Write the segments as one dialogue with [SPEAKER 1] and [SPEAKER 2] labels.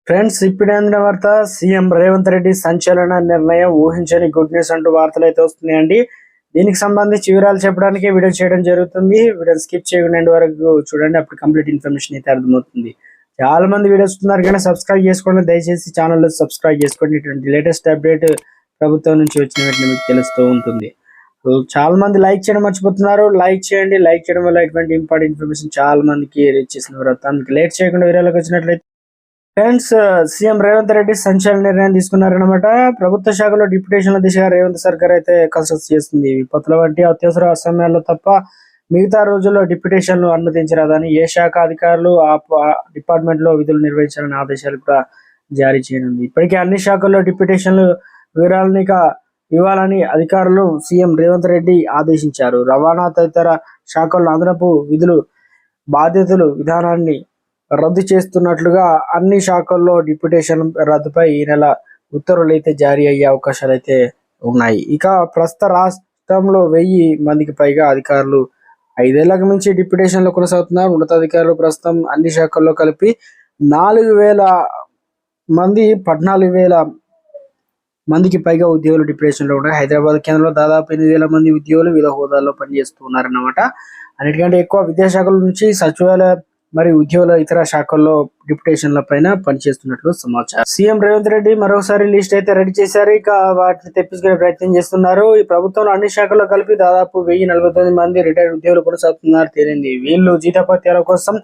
[SPEAKER 1] Friends, ఇప్పుడు అందిన వార్త సీఎం రేవంత్ రెడ్డి సంచలన నిర్ణయం, ఊహించని గుడ్ న్యూస్ అంటూ వార్తలు అయితే వస్తున్నాయండి. దీనికి సంబంధించి వివరాలు చెప్పడానికి వీడియో చేయడం జరుగుతుంది. వీడియో స్కిప్ చేయకుండా వరకు చూడండి, అప్పుడు కంప్లీట్ ఇన్ఫర్మేషన్ అయితే అర్థమవుతుంది. చాలా మంది వీడియోస్ వస్తున్నారు కానీ సబ్స్క్రైబ్ చేసుకోండి, దయచేసి ఛానల్లో సబ్స్క్రైబ్ చేసుకోండి. ఇటువంటి లేటెస్ట్ అప్డేట్ ప్రభుత్వం నుంచి వచ్చిన వెంటనే మీకు తెలుస్తూ ఉంటుంది. చాలా మంది లైక్ చేయడం మర్చిపోతున్నారు. లైక్ చేయండి. లైక్ చేయడం వల్ల ఇటువంటి ఇంపార్టెంట్ ఇన్ఫర్మేషన్ చాలా మందికి రీచ్ చేసిన తర్వాత లేట్ చేయకుండా వీడియోలోకి వచ్చినట్లయితే ఫ్రెండ్స్, సీఎం రేవంత్ రెడ్డి సంచలన నిర్ణయం తీసుకున్నారన్నమాట. ప్రభుత్వ శాఖలో డిప్యూటేషన్ల దిశగా రేవంత్ సర్కార్ అయితే కసరత్తు చేస్తుంది. విపత్తుల వంటి అత్యవసర సమయాల్లో తప్ప మిగతా రోజుల్లో డిప్యూటేషన్లు అనుమతించరాదని ఏ శాఖ అధికారులు ఆ డిపార్ట్మెంట్ లో విధులు నిర్వహించాలని ఆదేశాలు కూడా జారీ చేయనుంది. ఇప్పటికే అన్ని శాఖల్లో డిప్యూటేషన్లు వివరాలని ఇవ్వాలని అధికారులు సీఎం రేవంత్ రెడ్డి ఆదేశించారు. రవాణా తదితర శాఖల్లో అదనపు విధులు బాధ్యతలు విధానాన్ని రద్దు చేస్తున్నట్లుగా అన్ని శాఖల్లో డిప్యూటేషన్ రద్దుపై ఈ నెల ఉత్తర్వులు అయితే జారీ అయ్యే అవకాశాలు అయితే ఉన్నాయి. ఇక ప్రస్తుత రాష్ట్రంలో 1000 మందికి పైగా అధికారులు 5 ఏళ్లకు మించి డిప్యూటేషన్లో కొనసాగుతున్నారు. ఉన్నతాధికారులు ప్రస్తుతం అన్ని శాఖల్లో కలిపి 4000 మంది 14,000 మందికి పైగా ఉద్యోగులు డిప్యూటేషన్లో ఉన్నారు. హైదరాబాద్ కేంద్రంలో దాదాపు 8,000 మంది ఉద్యోగులు వివిధ హోదాల్లో పనిచేస్తున్నారన్నమాట. అన్నిటికంటే ఎక్కువ విద్యాశాఖల నుంచి సచివాలయ మరియు ఉద్యోగుల ఇతర శాఖల్లో డిప్యూటేషన్ల పైన పనిచేస్తున్నట్లు సమాచారం. సీఎం రేవంత్ రెడ్డి మరోసారి లిస్ట్ అయితే రెడీ చేశారు. ఇక వాటిని తెప్పించుకునే ప్రయత్నం చేస్తున్నారు. ఈ ప్రభుత్వంలో అన్ని శాఖల్లో కలిపి దాదాపు 1049 మంది రిటైర్డ్ ఉద్యోగులు కొనసాగుతున్నారు తేలింది. వీళ్ళు జీతపత్యాల కోసం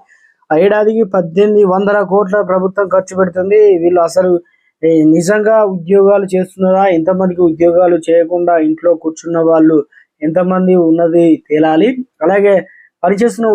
[SPEAKER 1] ఏడాదికి 1800 కోట్ల ప్రభుత్వం ఖర్చు పెడుతుంది. వీళ్ళు అసలు నిజంగా ఉద్యోగాలు చేస్తున్నారా, ఎంతమందికి ఉద్యోగాలు చేయకుండా ఇంట్లో కూర్చున్న వాళ్ళు ఎంతమంది ఉన్నది తేలాలి. అలాగే పనిచేస్తున్న